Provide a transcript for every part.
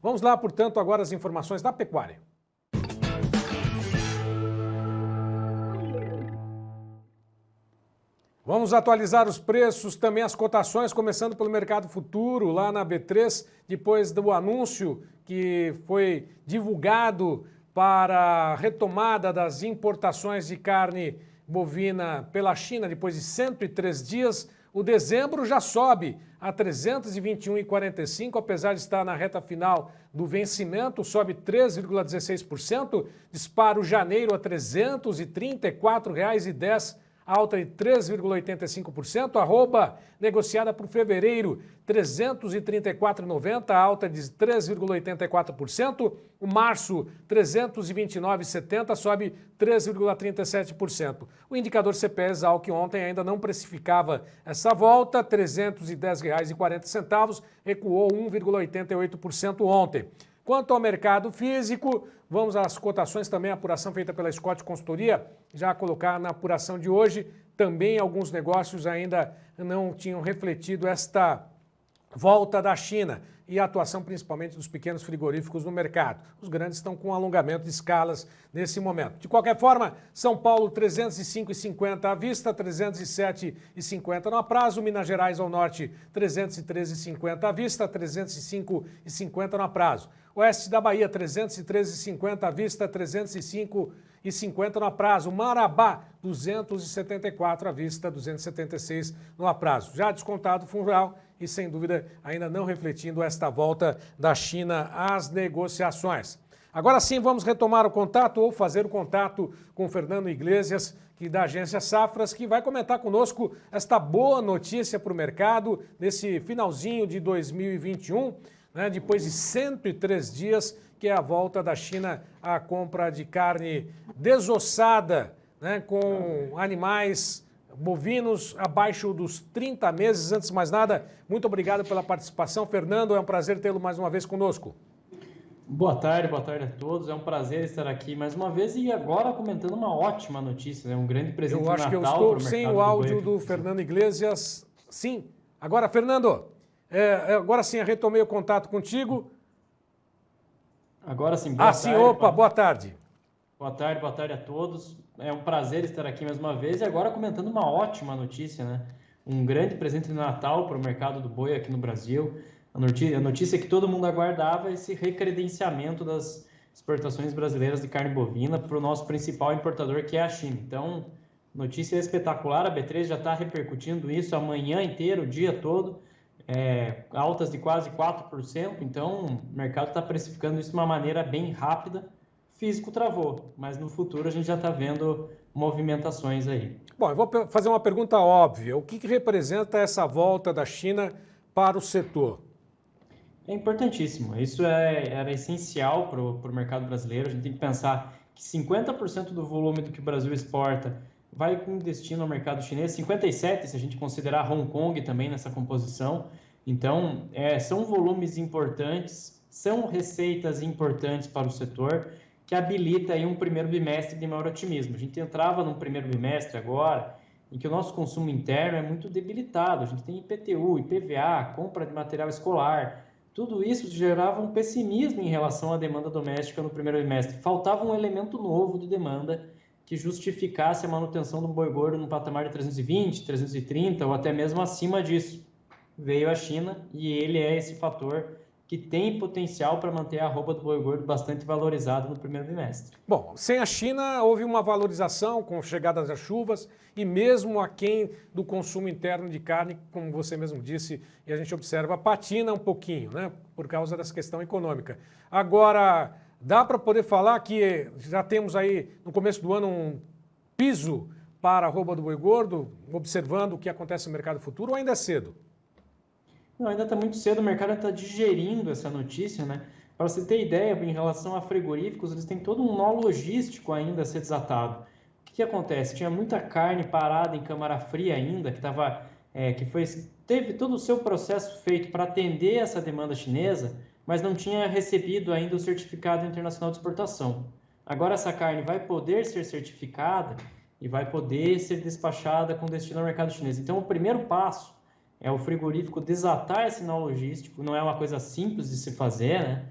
Vamos lá, portanto, agora as informações da pecuária. Vamos atualizar os preços, também as cotações, começando pelo mercado futuro, lá na B3, depois do anúncio que foi divulgado para a retomada das importações de carne bovina pela China depois de 103 dias. O dezembro já sobe a 321,45, apesar de estar na reta final do vencimento, sobe 3,16%, dispara o janeiro a R$ 334,10, alta de 3,85%, arroba negociada para o fevereiro, R$ 334,90, alta de 3,84%, o março, R$ 329,70, sobe 3,37%. O indicador CPE-ESAL, que ontem ainda não precificava essa volta, R$ 310,40, recuou 1,88% ontem. Quanto ao mercado físico, vamos às cotações também, a apuração feita pela Scott Consultoria, já colocar na apuração de hoje, também alguns negócios ainda não tinham refletido esta volta da China e a atuação principalmente dos pequenos frigoríficos no mercado. Os grandes estão com alongamento de escalas nesse momento. De qualquer forma, São Paulo 305,50 à vista, 307,50 no prazo, Minas Gerais ao norte 313,50 à vista, 305,50 no prazo. Oeste da Bahia 313,50 à vista, 305,50 no prazo. Marabá 274 à vista, 276 no prazo. Já descontado o fundo real e, sem dúvida, ainda não refletindo esta volta da China às negociações. Agora sim, vamos retomar o contato ou fazer o contato com o Fernando Iglesias, que da agência Safras, que vai comentar conosco esta boa notícia para o mercado nesse finalzinho de 2021, né, depois de 103 dias, que é a volta da China à compra de carne desossada, né, com animais bovinos abaixo dos 30 meses. Antes de mais nada, muito obrigado pela participação. Fernando, é um prazer tê-lo mais uma vez conosco. Boa tarde a todos. É um prazer estar aqui mais uma vez e agora comentando uma ótima notícia, né? Um grande presente de Natal. Eu acho que eu estou sem o áudio do Fernando Iglesias. Sim. Agora, Fernando, agora sim, eu retomei o contato contigo. Agora sim, boa tarde. Boa tarde. Boa tarde a todos. É um prazer estar aqui mais uma vez e agora comentando uma ótima notícia, né? Um grande presente de Natal para o mercado do boi aqui no Brasil. A notícia que todo mundo aguardava é esse recredenciamento das exportações brasileiras de carne bovina para o nosso principal importador, que é a China. Então, notícia espetacular, a B3 já está repercutindo isso a manhã inteira, o dia todo, altas de quase 4%, então o mercado está precificando isso de uma maneira bem rápida. Físico travou, mas no futuro a gente já está vendo movimentações aí. Bom, eu vou fazer uma pergunta óbvia. O que representa essa volta da China para o setor? É importantíssimo. Isso era essencial para o mercado brasileiro. A gente tem que pensar que 50% do volume do que o Brasil exporta vai com destino ao mercado chinês, 57% se a gente considerar Hong Kong também nessa composição. Então, são volumes importantes, são receitas importantes para o setor, que habilita aí um primeiro bimestre de maior otimismo. A gente entrava num primeiro bimestre agora, em que o nosso consumo interno é muito debilitado. A gente tem IPTU, IPVA, compra de material escolar. Tudo isso gerava um pessimismo em relação à demanda doméstica no primeiro bimestre. Faltava um elemento novo de demanda que justificasse a manutenção do boi gordo no patamar de 320, 330 ou até mesmo acima disso. Veio a China e ele é esse fator que tem potencial para manter a arroba do boi gordo bastante valorizada no primeiro bimestre. Bom, sem a China houve uma valorização com chegada das chuvas e mesmo aquém do consumo interno de carne, como você mesmo disse, e a gente observa, patina um pouquinho, né, por causa dessa questão econômica. Agora, dá para poder falar que já temos aí no começo do ano um piso para a arroba do boi gordo, observando o que acontece no mercado futuro, ou ainda é cedo? Não, ainda está muito cedo, o mercado está digerindo essa notícia, né? Para você ter ideia, em relação a frigoríficos, eles têm todo um nó logístico ainda a ser desatado. O que acontece? Tinha muita carne parada em câmara fria ainda, teve todo o seu processo feito para atender essa demanda chinesa, mas não tinha recebido ainda o certificado internacional de exportação. Agora essa carne vai poder ser certificada e vai poder ser despachada com destino ao mercado chinês. Então, o primeiro passo é o frigorífico desatar esse nó logístico, não é uma coisa simples de se fazer, né?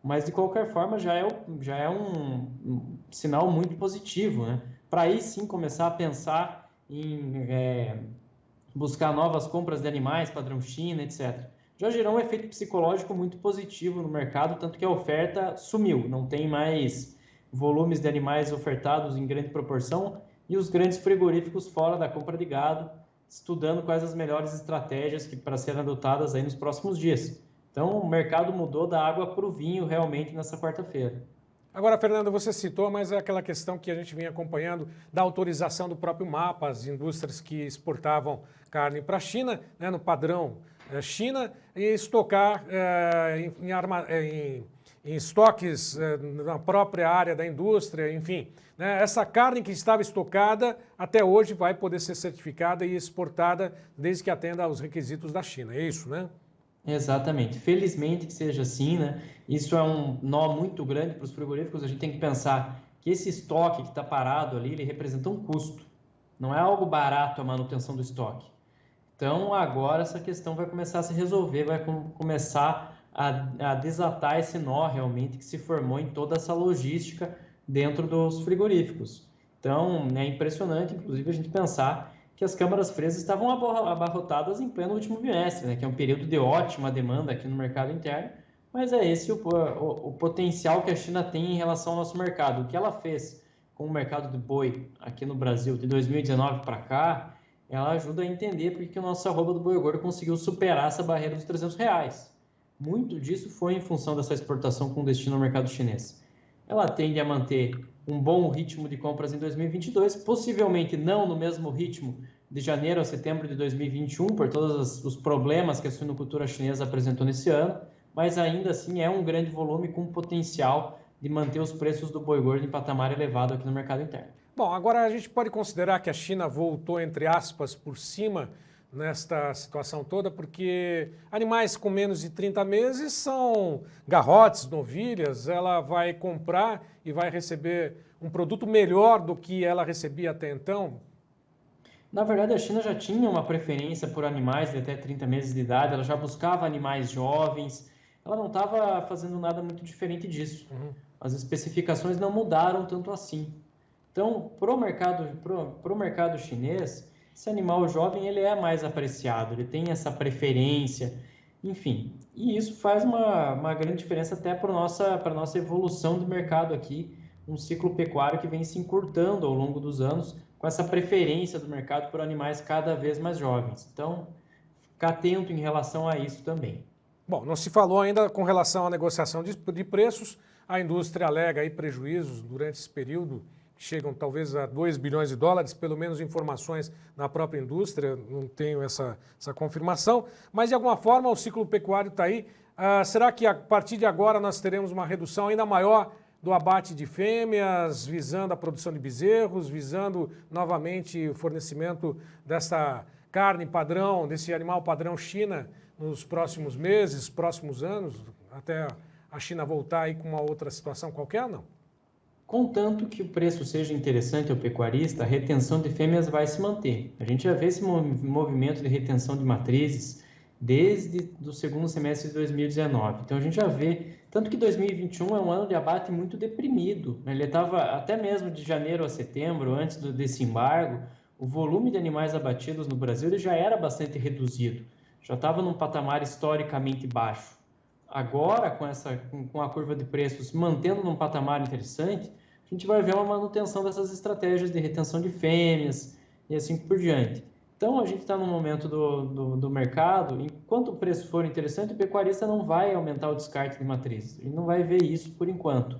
mas de qualquer forma já é um sinal muito positivo, né? Para aí sim começar a pensar em buscar novas compras de animais, padrão China, etc. Já gerou um efeito psicológico muito positivo no mercado, tanto que a oferta sumiu, não tem mais volumes de animais ofertados em grande proporção e os grandes frigoríficos fora da compra de gado, estudando quais as melhores estratégias para serem adotadas aí nos próximos dias. Então, o mercado mudou da água para o vinho realmente nessa quarta-feira. Agora, Fernando, você citou, mas é aquela questão que a gente vinha acompanhando da autorização do próprio MAPA, as indústrias que exportavam carne para a China, né, no padrão China, e estocar em estoques na própria área da indústria, enfim. Né, essa carne que estava estocada até hoje vai poder ser certificada e exportada desde que atenda aos requisitos da China, é isso, né? Exatamente. Felizmente que seja assim, né? Isso é um nó muito grande para os frigoríficos. A gente tem que pensar que esse estoque que está parado ali, ele representa um custo. Não é algo barato a manutenção do estoque. Então, agora essa questão vai começar a se resolver, vai começar a desatar esse nó realmente que se formou em toda essa logística dentro dos frigoríficos. Então, é impressionante, inclusive, a gente pensar que as câmaras frias estavam abarrotadas em pleno último bimestre, né, que é um período de ótima demanda aqui no mercado interno, mas é esse o potencial que a China tem em relação ao nosso mercado. O que ela fez com o mercado de boi aqui no Brasil de 2019 para cá, ela ajuda a entender porque que o nosso arroba do boi gordo conseguiu superar essa barreira dos R$300. Muito disso foi em função dessa exportação com destino ao mercado chinês. Ela tende a manter um bom ritmo de compras em 2022, possivelmente não no mesmo ritmo de janeiro a setembro de 2021, por todos os problemas que a suinocultura chinesa apresentou nesse ano, mas ainda assim é um grande volume com potencial de manter os preços do boi gordo em patamar elevado aqui no mercado interno. Bom, agora a gente pode considerar que a China voltou, entre aspas, por cima nesta situação toda, porque animais com menos de 30 meses são garrotes, novilhas, ela vai comprar e vai receber um produto melhor do que ela recebia até então? Na verdade, a China já tinha uma preferência por animais de até 30 meses de idade, ela já buscava animais jovens, ela não estava fazendo nada muito diferente disso. As especificações não mudaram tanto assim. Então, para o mercado chinês, esse animal jovem ele é mais apreciado, ele tem essa preferência, enfim. E isso faz uma grande diferença até para a nossa evolução do mercado aqui, um ciclo pecuário que vem se encurtando ao longo dos anos, com essa preferência do mercado por animais cada vez mais jovens. Então, ficar atento em relação a isso também. Bom, não se falou ainda com relação à negociação de preços, a indústria alega aí prejuízos durante esse período, chegam talvez a 2 bilhões de dólares, pelo menos informações na própria indústria, não tenho essa confirmação, mas de alguma forma o ciclo pecuário está aí. Será que a partir de agora nós teremos uma redução ainda maior do abate de fêmeas, visando a produção de bezerros, visando novamente o fornecimento dessa carne padrão, desse animal padrão China nos próximos meses, próximos anos, até a China voltar aí com uma outra situação qualquer, não? Contanto que o preço seja interessante ao pecuarista, a retenção de fêmeas vai se manter. A gente já vê esse movimento de retenção de matrizes desde o segundo semestre de 2019. Então a gente já vê, tanto que 2021 é um ano de abate muito deprimido. Ele estava até mesmo de janeiro a setembro, antes desse embargo, o volume de animais abatidos no Brasil ele já era bastante reduzido. Já estava num patamar historicamente baixo. Agora, com a curva de preços mantendo num patamar interessante, a gente vai ver uma manutenção dessas estratégias de retenção de fêmeas e assim por diante. Então, a gente está num momento do mercado, enquanto o preço for interessante, o pecuarista não vai aumentar o descarte de matrizes. Ele não vai ver isso por enquanto.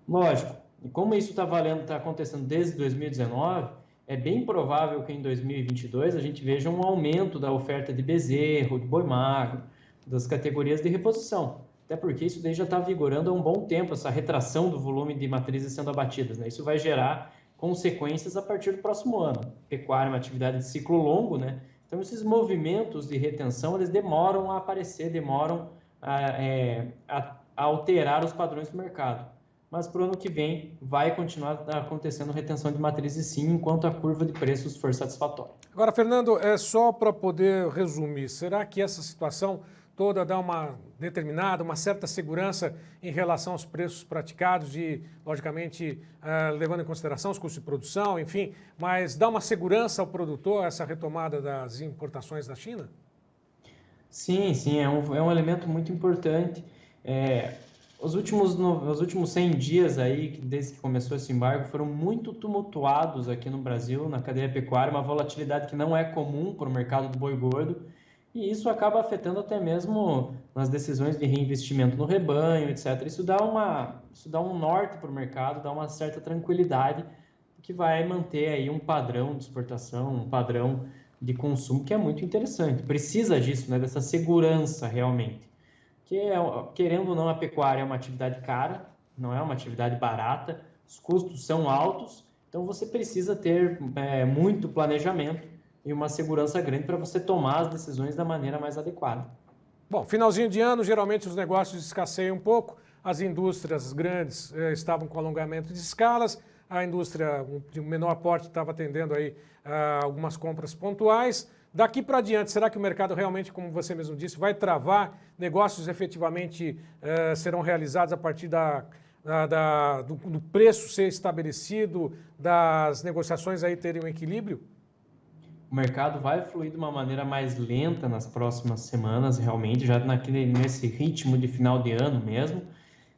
Lógico, e como isso está acontecendo desde 2019, é bem provável que em 2022 a gente veja um aumento da oferta de bezerro, de boi magro, das categorias de reposição. Até porque isso daí já está vigorando há um bom tempo, essa retração do volume de matrizes sendo abatidas, né? Isso vai gerar consequências a partir do próximo ano. Pecuária é uma atividade de ciclo longo, né? Então, esses movimentos de retenção, eles demoram a aparecer, demoram a alterar os padrões do mercado. Mas para o ano que vem vai continuar acontecendo retenção de matrizes sim, enquanto a curva de preços for satisfatória. Agora, Fernando, só para poder resumir, será que essa situação toda dá uma determinada, uma certa segurança em relação aos preços praticados e, logicamente, levando em consideração os custos de produção, enfim, mas dá uma segurança ao produtor essa retomada das importações da China? Sim, sim, é um elemento muito importante. Os últimos 100 dias aí, desde que começou esse embargo, foram muito tumultuados aqui no Brasil, na cadeia pecuária, uma volatilidade que não é comum para o mercado do boi gordo, e isso acaba afetando até mesmo nas decisões de reinvestimento no rebanho, etc. Isso dá um norte para o mercado, dá uma certa tranquilidade, que vai manter aí um padrão de exportação, um padrão de consumo que é muito interessante. Precisa disso, né, dessa segurança realmente. Querendo ou não, a pecuária é uma atividade cara, não é uma atividade barata, os custos são altos, então você precisa ter muito planejamento e uma segurança grande para você tomar as decisões da maneira mais adequada. Bom, finalzinho de ano, geralmente os negócios escasseiam um pouco, as indústrias grandes estavam com alongamento de escalas, a indústria de menor porte estava atendendo aí algumas compras pontuais. Daqui para adiante, será que o mercado realmente, como você mesmo disse, vai travar? Negócios efetivamente serão realizados a partir do preço ser estabelecido, das negociações aí terem um equilíbrio? O mercado vai fluir de uma maneira mais lenta nas próximas semanas, realmente, já nesse ritmo de final de ano mesmo.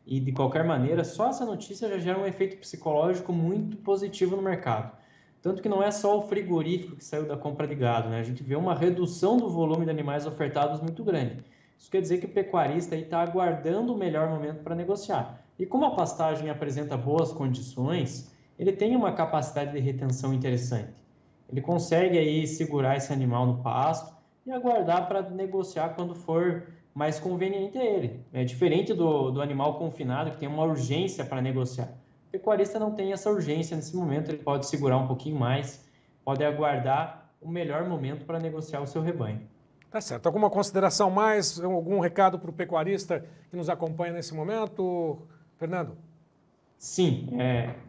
E, de qualquer maneira, só essa notícia já gera um efeito psicológico muito positivo no mercado. Tanto que não é só o frigorífico que saiu da compra de gado, né? A gente vê uma redução do volume de animais ofertados muito grande. Isso quer dizer que o pecuarista está aguardando o melhor momento para negociar. E como a pastagem apresenta boas condições, ele tem uma capacidade de retenção interessante. Ele consegue aí segurar esse animal no pasto e aguardar para negociar quando for mais conveniente a ele. É diferente do animal confinado, que tem uma urgência para negociar. O pecuarista não tem essa urgência nesse momento, ele pode segurar um pouquinho mais, pode aguardar o melhor momento para negociar o seu rebanho. Tá certo. Alguma consideração mais, algum recado para o pecuarista que nos acompanha nesse momento, Fernando? Sim,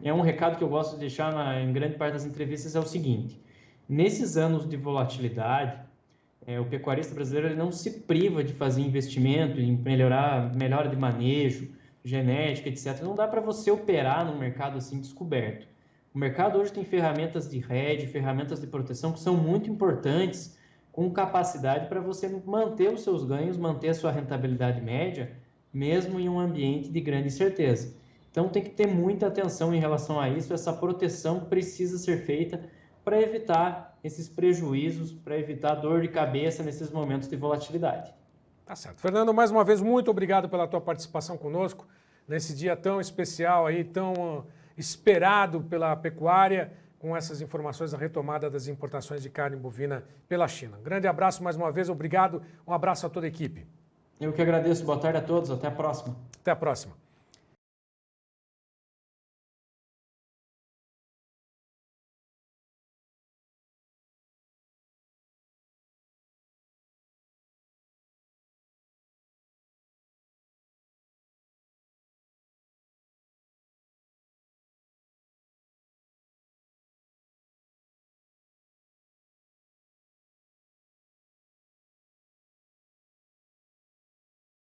é um recado que eu gosto de deixar em grande parte das entrevistas, é o seguinte: nesses anos de volatilidade, o pecuarista brasileiro ele não se priva de fazer investimento em melhora de manejo, genética, etc. Não dá para você operar num mercado assim descoberto. O mercado hoje tem ferramentas de hedge, ferramentas de proteção que são muito importantes, com capacidade para você manter os seus ganhos, manter a sua rentabilidade média, mesmo em um ambiente de grande incerteza. Então tem que ter muita atenção em relação a isso, essa proteção precisa ser feita para evitar esses prejuízos, para evitar dor de cabeça nesses momentos de volatilidade. Tá certo. Fernando, mais uma vez, muito obrigado pela tua participação conosco nesse dia tão especial aí, tão esperado pela pecuária, com essas informações da retomada das importações de carne bovina pela China. Grande abraço mais uma vez, obrigado, um abraço a toda a equipe. Eu que agradeço, boa tarde a todos, até a próxima. Até a próxima.